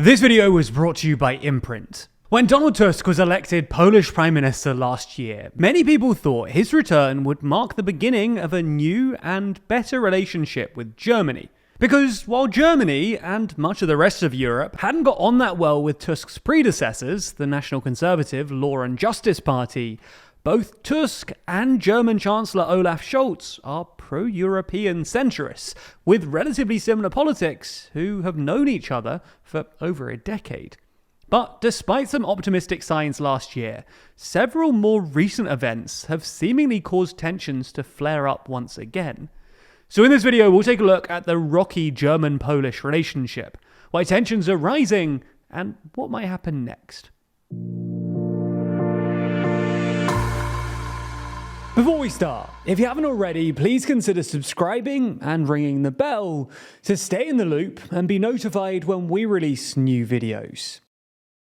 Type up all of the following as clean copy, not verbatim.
This video was brought to you by Imprint. When Donald Tusk was elected Polish Prime Minister last year, many people thought his return would mark the beginning of a new and better relationship with Germany. Because while Germany and much of the rest of Europe hadn't got on that well with Tusk's predecessors, the National Conservative Law and Justice Party, both Tusk and German Chancellor Olaf Scholz are pro-European centrists with relatively similar politics who have known each other for over a decade. But despite some optimistic signs last year, several more recent events have seemingly caused tensions to flare up once again. So in this video, we'll take a look at the rocky German-Polish relationship, why tensions are rising, and what might happen next. Before we start, if you haven't already, please consider subscribing and ringing the bell to stay in the loop and be notified when we release new videos.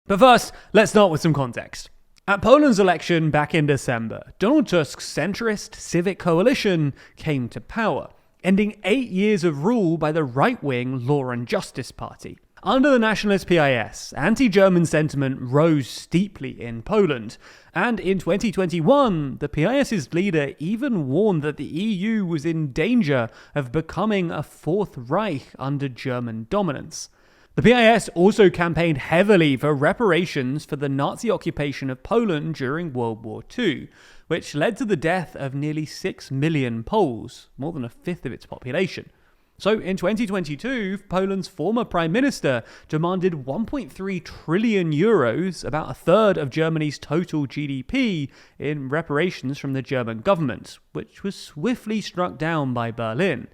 But first, let's start with some context. At Poland's election back in December, Donald Tusk's centrist Civic Coalition came to power, ending 8 years of rule by the right-wing Law and Justice Party. Under the nationalist PIS, anti-German sentiment rose steeply in Poland, and in 2021, the PIS's leader even warned that the EU was in danger of becoming a Fourth Reich under German dominance. The PIS also campaigned heavily for reparations for the Nazi occupation of Poland during World War II, which led to the death of nearly 6 million Poles, more than a fifth of its population. So in 2022, Poland's former prime minister demanded 1.3 trillion euros, about a third of Germany's total GDP, in reparations from the German government, which was swiftly struck down by Berlin.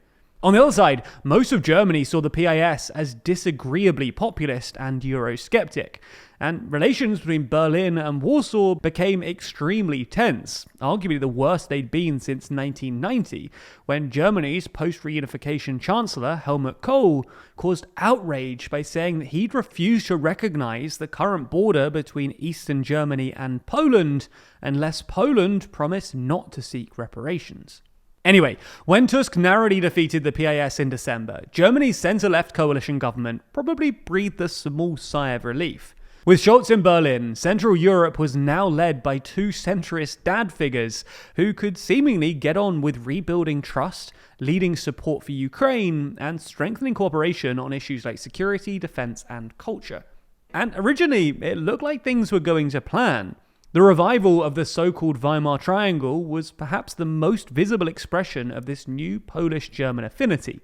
On the other side, most of Germany saw the PIS as disagreeably populist and Eurosceptic, and relations between Berlin and Warsaw became extremely tense, arguably the worst they'd been since 1990, when Germany's post-reunification chancellor, Helmut Kohl, caused outrage by saying that he'd refuse to recognize the current border between Eastern Germany and Poland unless Poland promised not to seek reparations. Anyway, when Tusk narrowly defeated the PIS in December, Germany's centre-left coalition government probably breathed a small sigh of relief. With Scholz in Berlin, Central Europe was now led by two centrist dad figures who could seemingly get on with rebuilding trust, leading support for Ukraine, and strengthening cooperation on issues like security, defence, and culture. And originally, it looked like things were going to plan. The revival of the so-called Weimar Triangle was perhaps the most visible expression of this new Polish-German affinity.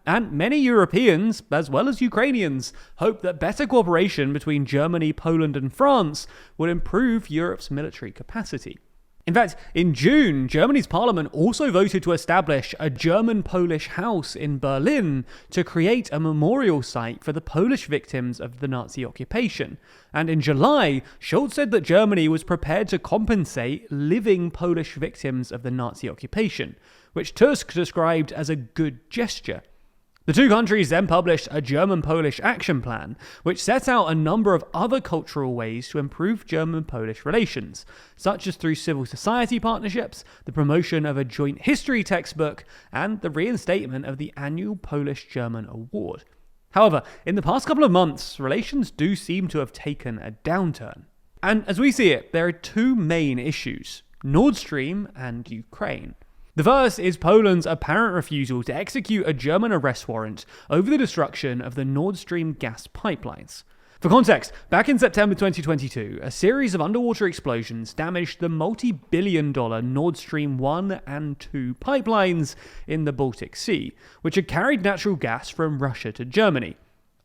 And many Europeans, as well as Ukrainians, hoped that better cooperation between Germany, Poland, and France would improve Europe's military capacity. In fact, in June, Germany's parliament also voted to establish a German-Polish house in Berlin to create a memorial site for the Polish victims of the Nazi occupation. And in July, Scholz said that Germany was prepared to compensate living Polish victims of the Nazi occupation, which Tusk described as a good gesture. The two countries then published a German-Polish action plan, which set out a number of other cultural ways to improve German-Polish relations, such as through civil society partnerships, the promotion of a joint history textbook, and the reinstatement of the annual Polish-German Award. However, in the past couple of months, relations do seem to have taken a downturn. And as we see it, there are two main issues: Nordstream and Ukraine. The first is Poland's apparent refusal to execute a German arrest warrant over the destruction of the Nord Stream gas pipelines. For context, back in September 2022, a series of underwater explosions damaged the multi-billion-dollar Nord Stream 1 and 2 pipelines in the Baltic Sea, which had carried natural gas from Russia to Germany.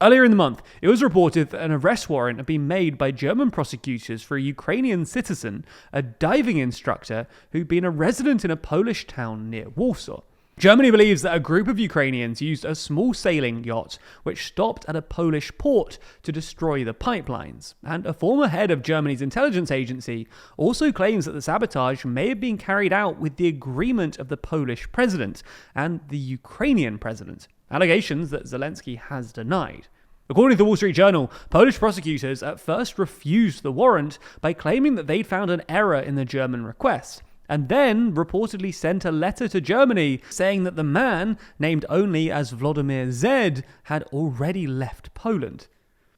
Earlier in the month, it was reported that an arrest warrant had been made by German prosecutors for a Ukrainian citizen, a diving instructor who'd been a resident in a Polish town near Warsaw. Germany believes that a group of Ukrainians used a small sailing yacht which stopped at a Polish port to destroy the pipelines, and a former head of Germany's intelligence agency also claims that the sabotage may have been carried out with the agreement of the Polish president and the Ukrainian president. Allegations that Zelensky has denied. According to the Wall Street Journal, Polish prosecutors at first refused the warrant by claiming that they'd found an error in the German request, and then reportedly sent a letter to Germany saying that the man, named only as Vladimir Z, had already left Poland.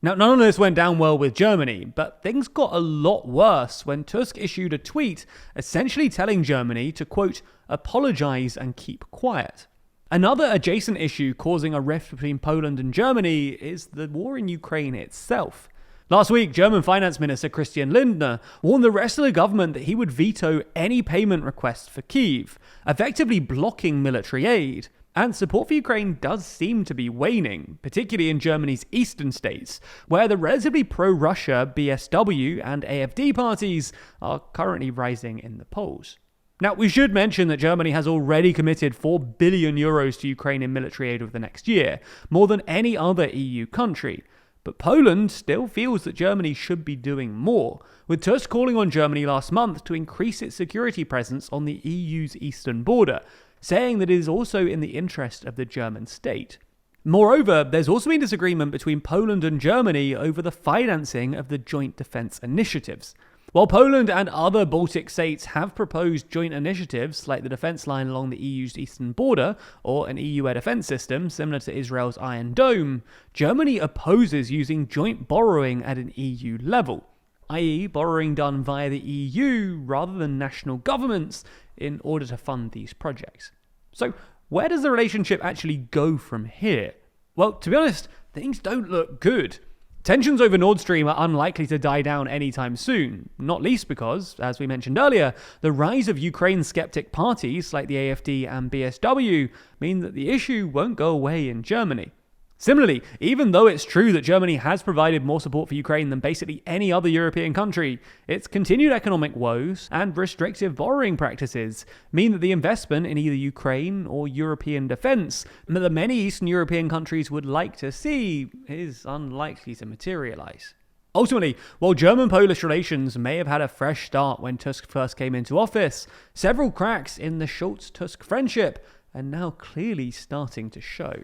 Now, none of this went down well with Germany, but things got a lot worse when Tusk issued a tweet essentially telling Germany to, quote, apologize and keep quiet. Another adjacent issue causing a rift between Poland and Germany is the war in Ukraine itself. Last week, German Finance Minister Christian Lindner warned the rest of the government that he would veto any payment requests for Kyiv, effectively blocking military aid. And support for Ukraine does seem to be waning, particularly in Germany's eastern states, where the relatively pro-Russia BSW and AfD parties are currently rising in the polls. Now, we should mention that Germany has already committed €4 billion to Ukraine in military aid over the next year, more than any other EU country. But Poland still feels that Germany should be doing more, with Tusk calling on Germany last month to increase its security presence on the EU's eastern border, saying that it is also in the interest of the German state. Moreover, there's also been disagreement between Poland and Germany over the financing of the joint defence initiatives. While Poland and other Baltic states have proposed joint initiatives like the defence line along the EU's eastern border or an EU air defence system similar to Israel's Iron Dome, Germany opposes using joint borrowing at an EU level, i.e. borrowing done via the EU rather than national governments in order to fund these projects. So where does the relationship actually go from here? Well, to be honest, things don't look good. Tensions over Nordstream are unlikely to die down anytime soon, not least because, as we mentioned earlier, the rise of Ukraine-skeptic parties like the AfD and BSW mean that the issue won't go away in Germany. Similarly, even though it's true that Germany has provided more support for Ukraine than basically any other European country, its continued economic woes and restrictive borrowing practices mean that the investment in either Ukraine or European defence that many Eastern European countries would like to see is unlikely to materialise. Ultimately, while German-Polish relations may have had a fresh start when Tusk first came into office, several cracks in the Scholz-Tusk friendship are now clearly starting to show.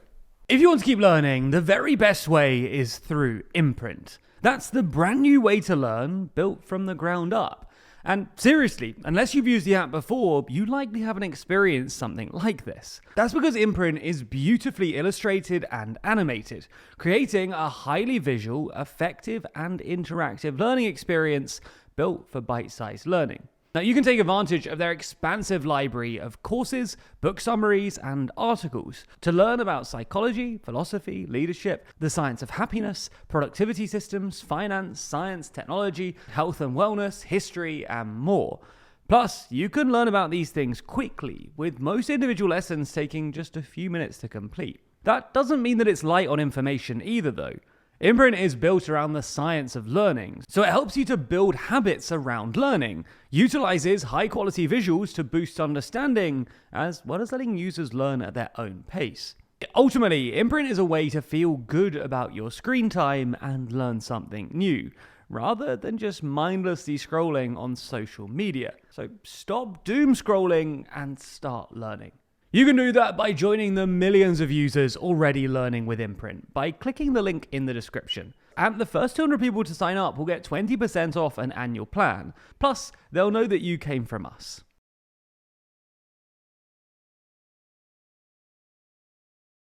If you want to keep learning, the very best way is through Imprint. That's the brand new way to learn, built from the ground up. And seriously, unless you've used the app before, you likely haven't experienced something like this. That's because Imprint is beautifully illustrated and animated, creating a highly visual, effective, and interactive learning experience built for bite-sized learning. Now, you can take advantage of their expansive library of courses, book summaries, and articles to learn about psychology, philosophy, leadership, the science of happiness, productivity systems, finance, science, technology, health and wellness, history, and more. Plus, you can learn about these things quickly, with most individual lessons taking just a few minutes to complete. That doesn't mean that it's light on information either, though. Imprint is built around the science of learning, so it helps you to build habits around learning, utilizes high-quality visuals to boost understanding, as well as letting users learn at their own pace. Ultimately, Imprint is a way to feel good about your screen time and learn something new, rather than just mindlessly scrolling on social media. So stop doom scrolling and start learning. You can do that by joining the millions of users already learning with Imprint by clicking the link in the description. And the first 200 people to sign up will get 20% off an annual plan. Plus, they'll know that you came from us.